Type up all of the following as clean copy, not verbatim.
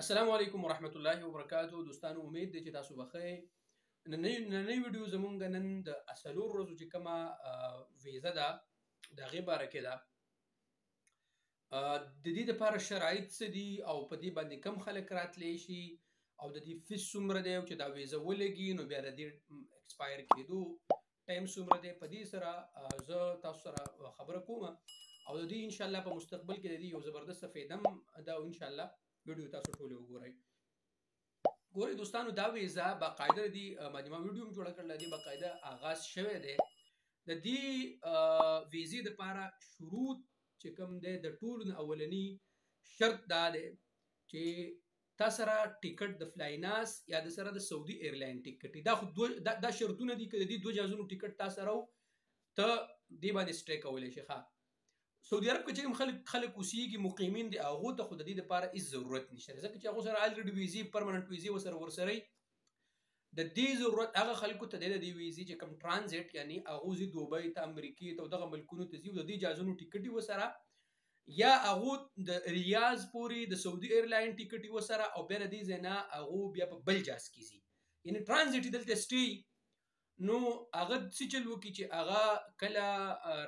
السلام علیکم ورحمت الله وبرکاتو. دوستانو امید دی چې تاسو بخیر. نن ویډیو زمونږ نن د اصلور ورځو چې کومه ویزه ده د هغې باره کې ده. د دې دپاره شرایط څه دي او په دې باندې کم خلک راتلی شي او د دې فیس څومره دی او چې دا ویزه ولګي نو بیا د دې ایکسپایر کېدو ټایم څومره دی. په دې سره زه تاسو سره خبره کوم او د دې انشاءالله په مستقبل کې د دې یو زبردست فایده هم ده او انشاءالله ویډیو تاسو ټولې وګورئ. ګورئ دوستانو، دا ویزه باقاعده دي ما ویډیو هم جوړه کړله، دې باقاعده آغاز شوی دی. د دې ویزې دپاره شروط چې کوم دی د ټولو نه اولني شرط دا دی چې تا سره ټیکټ د فلایناس یا د سره د سعودي ایرلاین ټیکټ دا خو دا شرطونه دي که د دې دوه جهازونو ټیکټ تا سره ته دې باندې سټی کولی شي. ښه، سعودي عرب کې چې کوم خلک اوسېږي مقیمین دي هغو ته خو د دې دپاره هېڅ ضرورت نشته، ځکه چې هغو سره الریډي ویزې پرمننټ ویزې ورسره د دې ضرورت هغه خلکو ته دی د دې ویزې چې کوم ټرانزیټ یعنی هغو ځي دوبۍ ته، امریکې ته او دغه ملکونو ته ځي او د دې جهازونو ټیکټ یې ورسره یا هغو د ریاض پورې د سعودي ایرلاین ټیکټ یې ورسره او بیا د دې ځای نه هغو بیا په بل جهاز کې ځي، یعنې ټرانزیټ یې دلته سټی. نو هغه څه چل وکړي چې هغه کله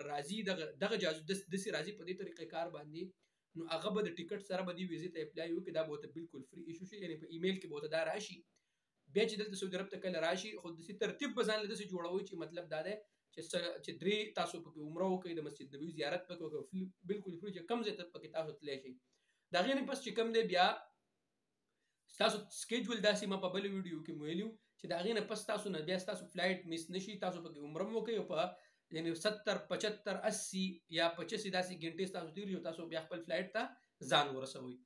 راځي دغه جهاز داسې راځي په دې طریقې کار باندې، نو هغه به د ټیکټ سره به دې ویزې ته اپلای وکړي، دا به ورته بالکل فری ایشو شي، یعنې په ایمیل کې به ورته دا راشي. بیا چې دلته سعودي عرب ته کله راشي خو داسې ترتیب به ځان له داسې جوړوي چې مطلب دا دی چې درې تاسو پکې عمره وکړئ، د مسجد نبوي زیارت پکې وکړئ بالکل فری، چې کوم ځای ته پکې تاسو تللی شئ. د هغې نه پس چې کوم دی بیا ستاسو سکیجول داسې ما په بله ویډیو کې ویلي چې د هغې نه پس تاسو نه بیا ستاسو فلایټ مس نشي، تاسو پکې عمره هم وکړئ او په یعنې 70 75 80 یا 85 داسې ګنټې ستاسو تېر شي او تاسو بیا خپل فلایټ ته ځان ورسوئ.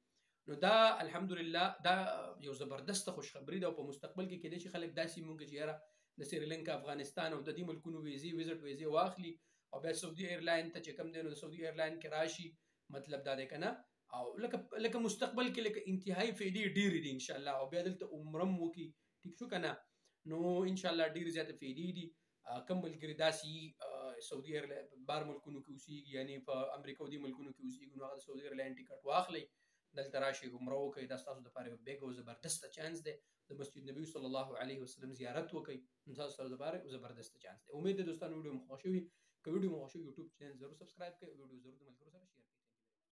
نو دا الحمدلله دا یو زبردسته خوشخبري ده او په مستقبل کې کېدای شي خلک داسې مونږ چې یاره د سریلنکا، افغانستان او د دې ملکونو ویزې ویزټ ویزې واخلي او بیا سعودي ایرلاین ته چې کوم دی نو د سعودي ایرلاین کې راشي. مطلب دا دی که نه، او لکه مستقبل کې لکه انتهایی فایدې ډېرې دي انشاءالله، او بیا دلته عمره هم وکړي، ټیک شو که نه. نو انشاءالله ډېرې زیاتې فایدې دي. کوم ملګري داسې سعودي ایرلاین بار ملکونو کې اوسېږي، یعنې په امریکا او دې ملکونو کې اوسېږي، نو هغه د سعودي ایرلاین ټیکټ واخلئ، دلته راشئ عمره وکړئ، دا ستاسو دپاره یو بیګ او زبردسته چانس دی. د مسجد نبوي صلی الله علیه وسلم زیارت وکړئ، ستاسو دپاره یو زبردسته چانس دی. امید دی دوستانو ویډیو مو خوښ شوي. که ویډیو مو خوښ شوي یوټیوب چینل ضرور سبسکرایب کړئ او ویډیو ضرور د ملګرو سره شیر